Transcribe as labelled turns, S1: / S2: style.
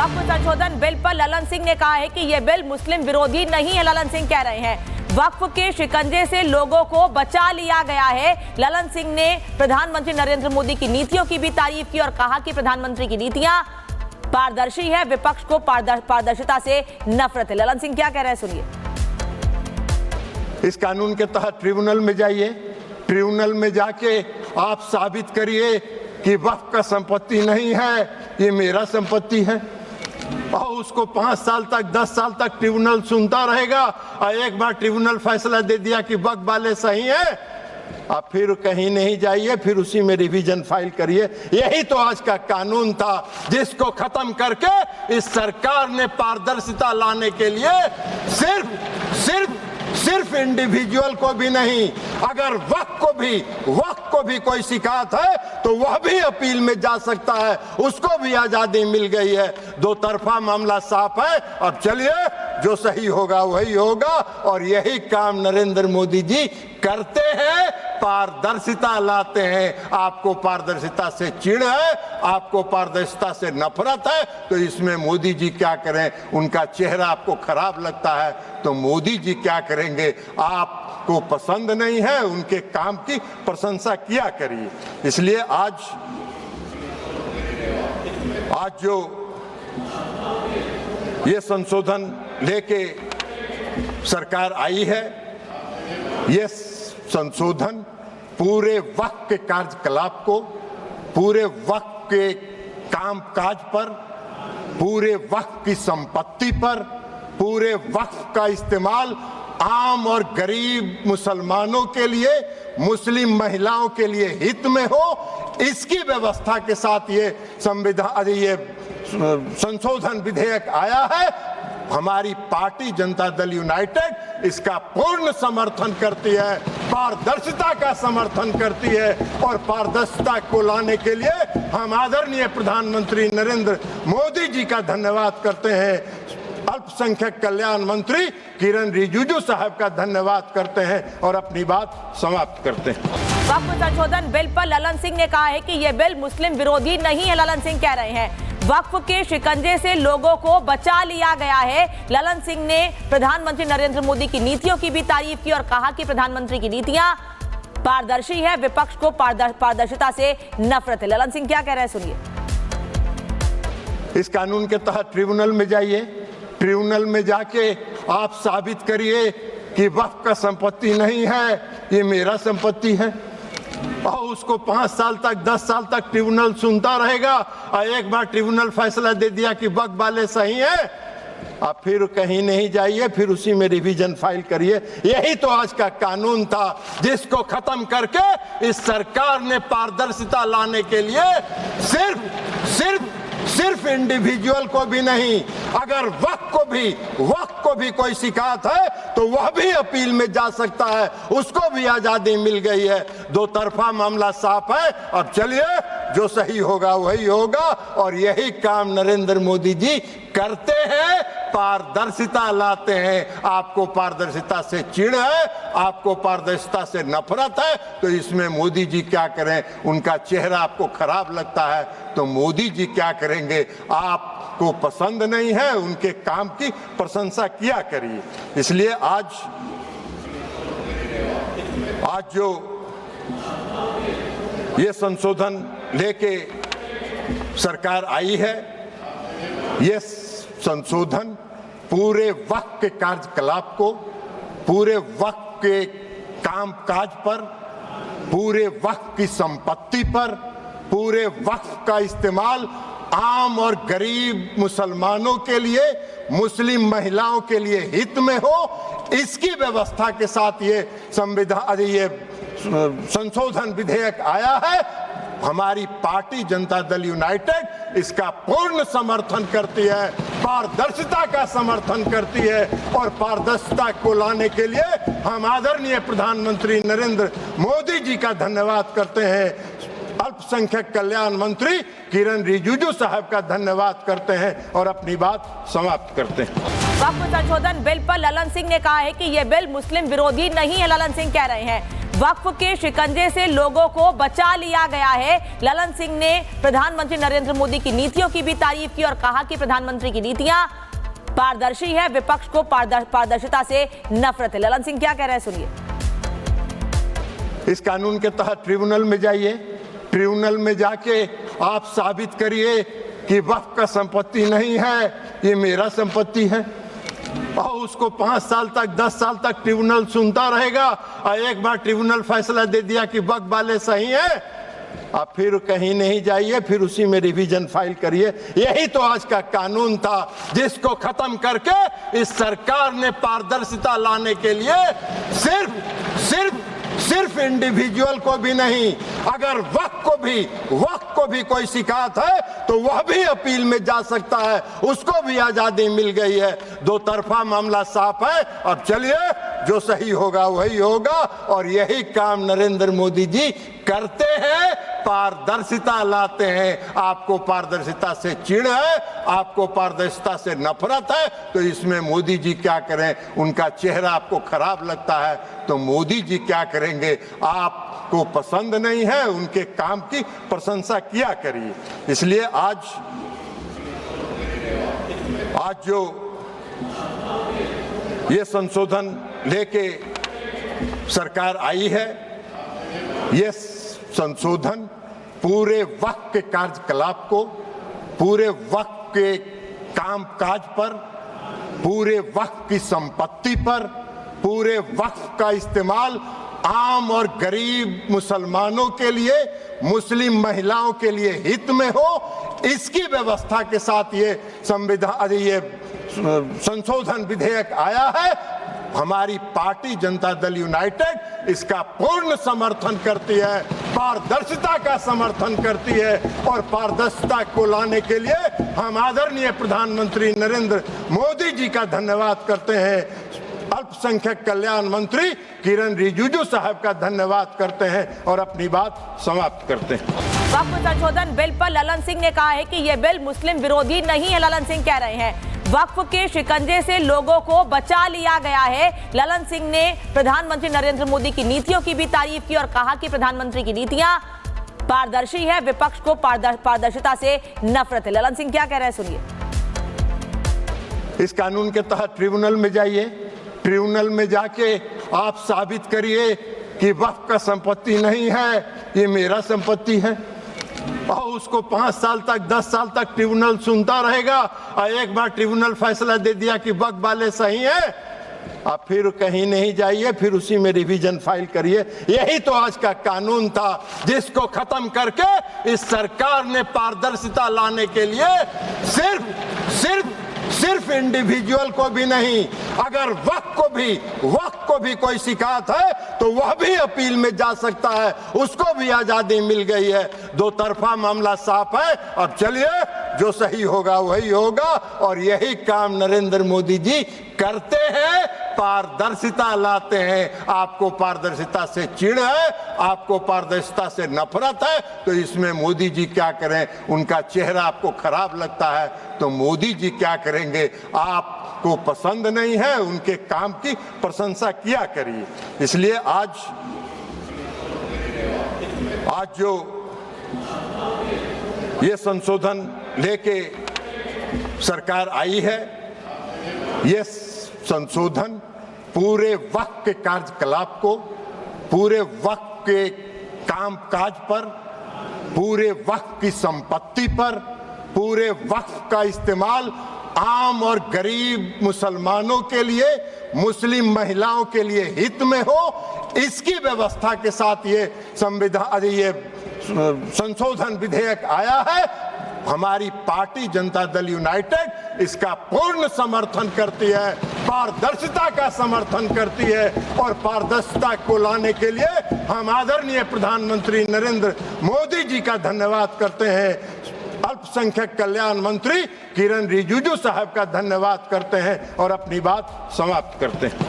S1: वक्फ संशोधन बिल पर ललन सिंह ने कहा है कि यह बिल मुस्लिम विरोधी नहीं है। ललन सिंह कह रहे हैं वक्फ के शिकंजे से लोगों को बचा लिया गया है। ललन सिंह ने प्रधानमंत्री नरेंद्र मोदी की नीतियों की भी तारीफ की और कहा कि प्रधानमंत्री की नीतियां पारदर्शी है, विपक्ष को पारदर्शिता से नफरत है। ललन सिंह क्या कह रहे हैं, सुनिए।
S2: इस कानून के तहत ट्रिब्यूनल में जाइए, ट्रिब्यूनल में जाके आप साबित करिए कि वक्फ का संपत्ति नहीं है, ये मेरा संपत्ति है, और उसको 5 साल तक 10 साल तक ट्रिब्यूनल सुनता रहेगा। और एक बार ट्रिब्यूनल फैसला दे दिया कि वक्फ वाले सही हैं, आप फिर कहीं नहीं जाइए, फिर उसी में रिवीजन फाइल करिए। यही तो आज का कानून था जिसको खत्म करके इस सरकार ने पारदर्शिता लाने के लिए सिर्फ इंडिविजुअल को भी नहीं, अगर वक्फ को भी कोई शिकायत है तो वह भी अपील में जा सकता है, उसको भी आजादी मिल गई है। दो तरफा मामला साफ है। अब चलिए, जो सही होगा वही होगा, और यही काम नरेंद्र मोदी जी करते हैं, पारदर्शिता लाते हैं। आपको पारदर्शिता से चिढ़ है, आपको पारदर्शिता से नफरत है, तो इसमें मोदी जी क्या करें? उनका चेहरा आपको खराब लगता है तो मोदी जी क्या करेंगे? आपको पसंद नहीं है, उनके काम की प्रशंसा किया करिए। इसलिए आज जो ये संशोधन लेके सरकार आई है, ये संशोधन पूरे वक्फ के कार्यकलाप को, पूरे वक्फ के कामकाज पर, पूरे वक्फ की संपत्ति पर, पूरे वक्फ का इस्तेमाल आम और गरीब मुसलमानों के लिए, मुस्लिम महिलाओं के लिए हित में हो, इसकी व्यवस्था के साथ ये संशोधन विधेयक आया है। हमारी पार्टी जनता दल यूनाइटेड इसका पूर्ण समर्थन करती है, पारदर्शिता का समर्थन करती है, और पारदर्शिता को लाने के लिए हम आदरणीय प्रधानमंत्री नरेंद्र मोदी जी का धन्यवाद करते हैं। अल्पसंख्यक कल्याण मंत्री किरण रिजिजू साहब का धन्यवाद करते हैं और अपनी बात समाप्त करते हैं।
S1: वक्फ संशोधन बिल पर ललन सिंह ने कहा है कि यह बिल मुस्लिम विरोधी नहीं है। ललन सिंह कह रहे हैं वक्फ के शिकंजे से लोगों को बचा लिया गया है। ललन सिंह ने प्रधानमंत्री नरेंद्र मोदी की नीतियों की भी तारीफ की और कहा कि प्रधानमंत्री की नीतियां पारदर्शी है, विपक्ष को पारदर्शिता से नफरत है। ललन सिंह क्या कह रहे हैं, सुनिए।
S2: इस कानून के तहत ट्रिब्यूनल में जाइए, ट्रिब्यूनल में जाके आप साबित करिए कि वक्फ का संपत्ति नहीं है, ये मेरा संपत्ति है, और उसको 5 साल तक 10 साल तक ट्रिब्यूनल सुनता रहेगा। और एक बार ट्रिब्यूनल फैसला दे दिया कि वक्फ वाले सही हैं, आप फिर कहीं नहीं जाइए, फिर उसी में रिवीजन फाइल करिए। यही तो आज का कानून था जिसको खत्म करके इस सरकार ने पारदर्शिता लाने के लिए सिर्फ इंडिविजुअल को भी नहीं, अगर वक्फ को भी कोई शिकायत है तो वह भी अपील में जा सकता है, उसको भी आजादी मिल गई है। दो तरफा मामला साफ है। अब चलिए, जो सही होगा वही होगा, और यही काम नरेंद्र मोदी जी करते हैं, पारदर्शिता लाते हैं। आपको पारदर्शिता से चिढ़ है, आपको पारदर्शिता से नफरत है, तो इसमें मोदी जी क्या करें? उनका चेहरा आपको खराब लगता है तो मोदी जी क्या करेंगे? आपको पसंद नहीं है, उनके काम की प्रशंसा किया करिए। इसलिए आज जो ये संशोधन लेके सरकार आई है, ये संशोधन पूरे वक्फ के कार्यकलाप को, पूरे वक्फ के कामकाज पर, पूरे वक्फ की संपत्ति पर, पूरे वक्फ का इस्तेमाल आम और गरीब मुसलमानों के लिए, मुस्लिम महिलाओं के लिए हित में हो, इसकी व्यवस्था के साथ ये संशोधन विधेयक आया है। हमारी पार्टी जनता दल यूनाइटेड इसका पूर्ण समर्थन करती है, पारदर्शिता का समर्थन करती है, और पारदर्शिता को लाने के लिए हम आदरणीय प्रधानमंत्री नरेंद्र मोदी जी का धन्यवाद करते हैं। अल्पसंख्यक कल्याण मंत्री किरण रिजिजू साहब का धन्यवाद करते हैं और अपनी बात समाप्त करते हैं।
S1: वक्फ संशोधन बिल पर ललन सिंह ने कहा है कि यह बिल मुस्लिम विरोधी नहीं है। ललन सिंह कह रहे हैं वक्फ के शिकंजे से लोगों को बचा लिया गया है। ललन सिंह ने प्रधानमंत्री नरेंद्र मोदी की नीतियों की भी तारीफ की और कहा कि प्रधानमंत्री की नीतियां पारदर्शी है, विपक्ष को पारदर्शिता से नफरत है। ललन सिंह क्या कह रहे हैं, सुनिए।
S2: इस कानून के तहत ट्रिब्यूनल में जाइए, ट्रिब्यूनल में जाके आप साबित करिए कि वक्फ का संपत्ति नहीं है, ये मेरा संपत्ति है, और उसको 5 साल तक 10 साल तक ट्रिब्यूनल सुनता रहेगा, और एक बार ट्रिब्यूनल फैसला दे दिया कि वक्फ वाले सही है, आप फिर कहीं नहीं जाइए, फिर उसी में रिवीजन फाइल करिए। यही तो आज का कानून था जिसको खत्म करके इस सरकार ने पारदर्शिता लाने के लिए सिर्फ इंडिविजुअल को भी नहीं, अगर वक्त को भी कोई शिकायत है तो वह भी अपील में जा सकता है, उसको भी आजादी मिल गई है। दो तरफा मामला साफ है। अब चलिए, जो सही होगा वही होगा, और यही काम नरेंद्र मोदी जी करते हैं, पारदर्शिता लाते हैं। आपको पारदर्शिता से चिढ़ है, आपको पारदर्शिता से नफरत है, तो इसमें मोदी जी क्या करें? उनका चेहरा आपको खराब लगता है तो मोदी जी क्या करेंगे? आपको पसंद नहीं है, उनके काम की प्रशंसा किया करिए। इसलिए आज जो ये संशोधन लेके सरकार आई है, ये संशोधन पूरे वक्त के कार्यकलाप को, पूरे वक्त के कामकाज पर, पूरे वक्त की संपत्ति पर, पूरे वक्त का इस्तेमाल आम और गरीब मुसलमानों के लिए, मुस्लिम महिलाओं के लिए हित में हो, इसकी व्यवस्था के साथ ये संशोधन विधेयक आया है। हमारी पार्टी जनता दल यूनाइटेड इसका पूर्ण समर्थन करती है, पारदर्शिता का समर्थन करती है, और पारदर्शिता को लाने के लिए हम आदरणीय प्रधानमंत्री नरेंद्र मोदी जी का धन्यवाद करते हैं। अल्पसंख्यक कल्याण मंत्री किरण रिजिजू साहब का धन्यवाद करते हैं और अपनी बात समाप्त करते हैं।
S1: वक्फ संशोधन बिल पर ललन सिंह ने कहा है कि यह बिल मुस्लिम विरोधी नहीं है। ललन सिंह कह रहे हैं वक्फ के शिकंजे से लोगों को बचा लिया गया है। ललन सिंह ने प्रधानमंत्री नरेंद्र मोदी की नीतियों की भी तारीफ की और कहा कि प्रधानमंत्री की नीतियां पारदर्शी है, विपक्ष को पारदर्शिता से नफरत है। ललन सिंह क्या कह रहे हैं, सुनिए।
S2: इस कानून के तहत ट्रिब्यूनल में जाइए, ट्रिब्यूनल में जाके आप साबित करिए कि वक्फ का संपत्ति नहीं है, ये मेरा संपत्ति है, और उसको 5 साल तक 10 साल तक ट्रिब्यूनल सुनता रहेगा, और एक बार ट्रिब्यूनल फैसला दे दिया कि वक्फ वाले सही है, आप फिर कहीं नहीं जाइए, फिर उसी में रिवीजन फाइल करिए। यही तो आज का कानून था जिसको खत्म करके इस सरकार ने पारदर्शिता लाने के लिए सिर्फ इंडिविजुअल को भी नहीं, अगर वक्त को भी कोई शिकायत है तो वह भी अपील में जा सकता है, उसको भी आजादी मिल गई है। दो तरफा मामला साफ है। अब चलिए, जो सही होगा वही होगा, और यही काम नरेंद्र मोदी जी करते हैं, पारदर्शिता लाते हैं। आपको पारदर्शिता से चिढ़ है, आपको पारदर्शिता से नफरत है, तो इसमें मोदी जी क्या करें? उनका चेहरा आपको खराब लगता है तो मोदी जी क्या करेंगे? आपको पसंद नहीं है, उनके काम की प्रशंसा किया करिए। इसलिए आज जो ये संशोधन लेके सरकार आई है, ये संशोधन पूरे वक्त के कार्यकलाप को, पूरे वक्त के कामकाज पर, पूरे वक्त की संपत्ति पर, पूरे वक्त का इस्तेमाल आम और गरीब मुसलमानों के लिए, मुस्लिम महिलाओं के लिए हित में हो, इसकी व्यवस्था के साथ ये संशोधन विधेयक आया है। हमारी पार्टी जनता दल यूनाइटेड इसका पूर्ण समर्थन करती है, पारदर्शिता का समर्थन करती है, और पारदर्शिता को लाने के लिए हम आदरणीय प्रधानमंत्री नरेंद्र मोदी जी का धन्यवाद करते हैं। अल्पसंख्यक कल्याण मंत्री किरण रिजिजू साहब का धन्यवाद करते हैं और अपनी बात समाप्त करते हैं।